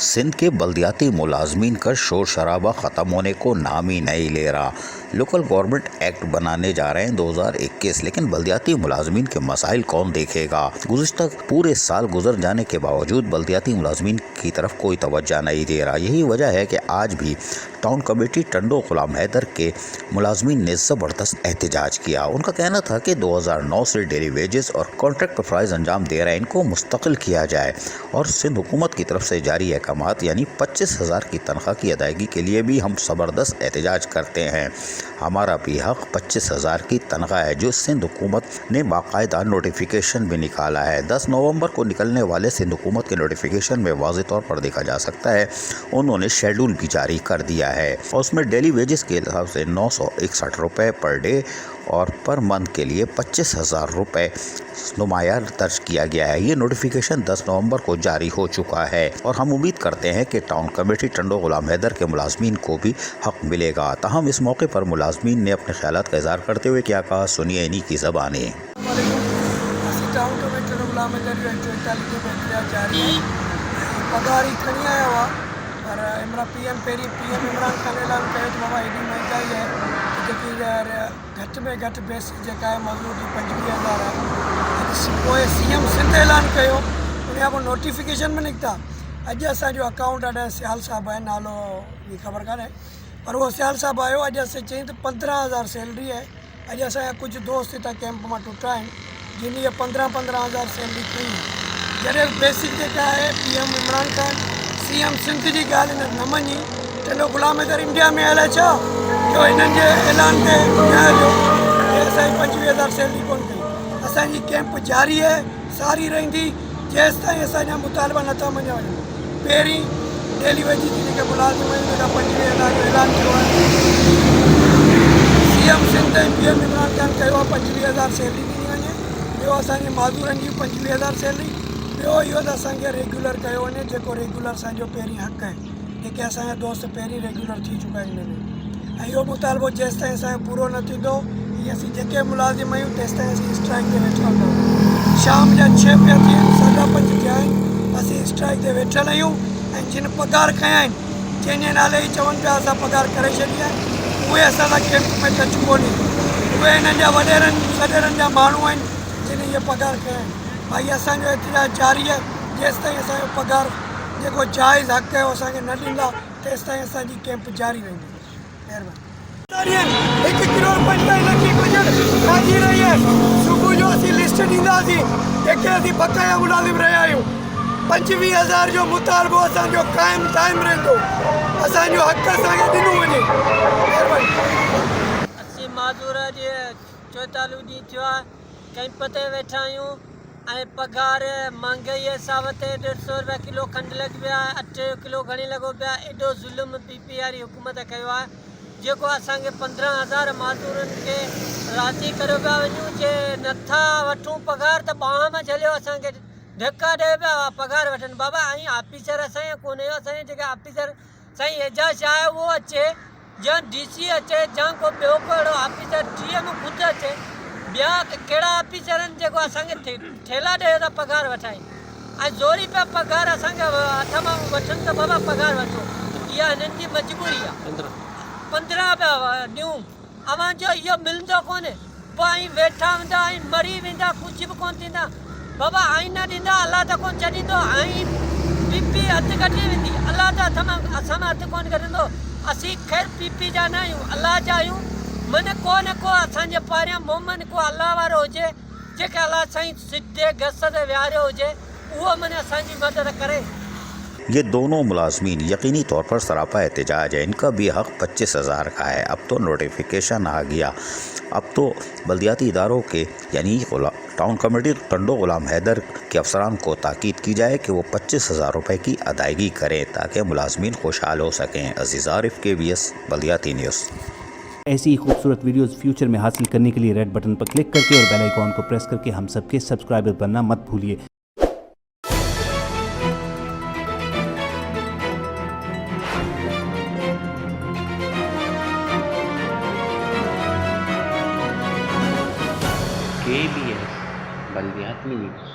सिंध के बल्दियाती मुलाजमीन का शोर शराबा ख़त्म होने को नाम ही नहीं ले रहा। लोकल गवर्नमेंट एक्ट बनाने जा रहे हैं 2021, लेकिन बल्दियाती मुलाजमीन के मसाइल कौन देखेगा। गुज़िश्ता पूरे साल गुजर जाने के बावजूद बल्दियाती मुलाजमीन की तरफ कोई तवज्जो नहीं दे रहा। यही वजह है कि आज भी टाउन कमेटी टंडो गुलाम हैदर के मुलाजमीन ने ज़बरदस्त एहतजाज किया। उनका कहना था कि 2009 से डेली वेजेस और कॉन्ट्रैक्ट पर फ़राइज़ अंजाम दे रहे हैं, इनको मुस्तकिल किया जाए और सिंध हुकूमत की तरफ से जारी अहकामात यानी 25,000 की तनख्वाह की अदायगी के लिए भी हम ज़बरदस्त एहतजाज करते हैं। हमारा भी हक़ 25,000 की तनख्वाह है, जो सिंध हुकूमत ने बाकायदा नोटिफिकेशन भी निकाला है। 10 नवंबर को निकलने वाले सिंध हुकूमत के नोटिफिकेशन में वाज़ेह तौर पर देखा जा सकता है उन्होंने शेड्यूल भी जारी कर दिया है और उसमें डेली वेजेस के हिसाब से 961 रुपये पर डे और पर मंथ के लिए 25,000 रुपये नुमाया दर्ज किया गया है। ये नोटिफिकेशन 10 नवंबर को जारी हो चुका है और हम उम्मीद करते हैं कि टाउन कमेटी टंडो गुलाम हैदर के मुलाजमीन को भी हक़ मिलेगा। ताहम इस मौके पर मुलाजमीन ने अपने ख्यालात का इज़हार करते हुए क्या कहा, सुनिए इन्हीं की ज़बानी। टाउन कमेटी गुलाम हैदर जारी है पगार ही खणी आया हुआ पर इमरान पीएम इमरान खान ऐलान कयो त बाबा हेॾी महांगाई है जेकी घटि में घटि बेसिक जेका आहे मज़दूर जी 25,000 आहे। पोइ सीएम सिंध ऐलान कयो, उनखां पोइ नोटिफिकेशन में निकिता। अॼु असांजो अकाउंट अॼु सियाल साहिबु आहे, नालो जी ख़बर कान्हे, पर उहो सियाल साहिबु आयो। अॼु असां चई त 15,000 सैलरी आहे। अॼु असांजा कुझु दोस्त हितां कैंप मां टुटा आहिनि जिन इहे 15,000 सैलरी कई। जॾहिं बेसिक जेका आहे पीएम इमरान खान सीएम सिंध जी ॻाल्हि हिन न मञी, टंडो गुलाम हैदर इंडिया में हले छा जो हिननि जे ऐलान ते ॿुधायो कि असांजी 25,000 सैलरी कोन कई। असांजी कैंप जारी आहे, सारी रहंदी जेसि ताईं असांजा मुतालबा नथा मञिया वञनि। पहिरीं डेली वेजिस जी जेके मुलाज़िम आहिनि उनखां 25,000 जो ऐलान कयो आहे। सीएम सिंध ऐं पीएम इमरान खान कयो आहे 25,000 सैलरी ॾिनी वञे। ॿियो असांजे मज़दूरनि जी 25,000 सैलरी। ॿियो इहो त असांखे रेगुलर कयो वञे, जेको रेगुलर असांजो पहिरीं हक़ आहे, जेके असांजा दोस्त पहिरीं रेगुलर थी चुका आहिनि हिन में। ऐं इहो मुतालबो जेसि ताईं असांजो पूरो न थींदो, हीअं असीं जेके मुलाज़िम आहियूं तेसि ताईं असीं स्ट्राइक ते वेठल आहियूं। शाम जा 6 पिया थियनि, 5:30 थिया आहिनि, असीं स्ट्राइक ते वेठल आहियूं। ऐं जिन पघार खयां आहिनि, जंहिंजे नाले ई चवनि पिया असां पघार करे छॾी आहे, उहे असां सां कैंप में टच कोन्हे। उहे हिननि जा वॾेरनि सॾेरनि जा माण्हू आहिनि जिन इहे पघार कया आहिनि। भाई असांजो एतिराज़ जारी आहे, जेसि ताईं असांजो पघार जेको जाइज़ हक़ आहे उहो असांखे न ॾींदा तेसि ताईं असांजी कैंप जारी रहंदी। महिरबानी। 1,45,00,000 कुझु राजी रही है। सुबुह जो असीं लिस्ट ॾींदासीं जेके असीं बकाया मुलाज़िम रहिया आहियूं। 25,000 जो मुतालबो असांजो क़ाइमु दाइमु रहंदो, असांजो हक़ असांखे ॾिनो वञे। महिरबानी। असीं माज़ूर जे 44 ॾींहं थियो आहे कैंप ते वेठा आहियूं ऐं पघार महांगाई हिसाब ते 150 रुपया किलो खंडु लॻी पिया, 8 किलो घणी लॻो पिया। एॾो ज़ुल्म पीपी वारी हुकूमत कयो आहे जेको असांखे 15,000 मज़दूरनि खे राज़ी करियो पिया वञूं। जे नथा वठूं पघार त ॿांह में झलियो असांखे धका ॾिए पिया पघार वठनि। बाबा ऐं ऑफिसर असांजा कोन्हे, असांजे जेके ऑफिसर साईं एजाज आहे उहो अचे, या DC अचे, या को ॿियो को अहिड़ो ऑफिसर DM ख़ुदि अचे। ॿिया कहिड़ा ऑफिसर आहिनि जेको असांखे ठेला ॾिए था पघार वठाइनि ऐं ज़ोरी पिया पघार असांखे हथ मां वठनि त बाबा पघार वठो। इहा हिननि जी मजबूरी आहे। 15 पिया ॾियूं, अवांजो इहो मिलंदो कोन्हे। पोइ ऐं वेठा हूंदा ऐं मरी वेंदा, कुझु बि कोन थींदा। बाबा ऐं न ॾींदा अलाह त कोन छॾींदो, ऐं PP हथु कढी वेंदी, अलाह त हथ मां असां मां हथु कोन कढंदो। असीं ख़ैर PP जा न आहियूं, अलाह जा आहियूं। मन को न को असांजे पारियां मोमन को अलाह वारो हुजे, जेके अलाह साईं सिधे गस ते विहारियो हुजे, उहो मन असांजी मदद करे। ये दोनों मुलाजमीन यकीनी तौर पर सरापा एहतजाज है। इनका भी हक़ 25,000 का है। अब तो नोटिफिकेशन आ गया, अब तो बल्दियाती इदारों के यानी टाउन कमेटी टंडो गुलाम हैदर के अफसरान को ताकीद की जाए कि वो 25,000 रुपये की अदायगी करें ताकि मुलाजमीन खुशहाल हो सकें। अजीज़ आरिफ KBS बल्दियाती न्यूज़। ऐसी ही खूबसूरत वीडियोस फ्यूचर में हासिल करने के लिए रेड बटन पर क्लिक करके और बेल आइकॉन को प्रेस करके हम सबके सब्सक्राइबर बनना मत भूलिए। KBS बल्दियाती न्यूज़।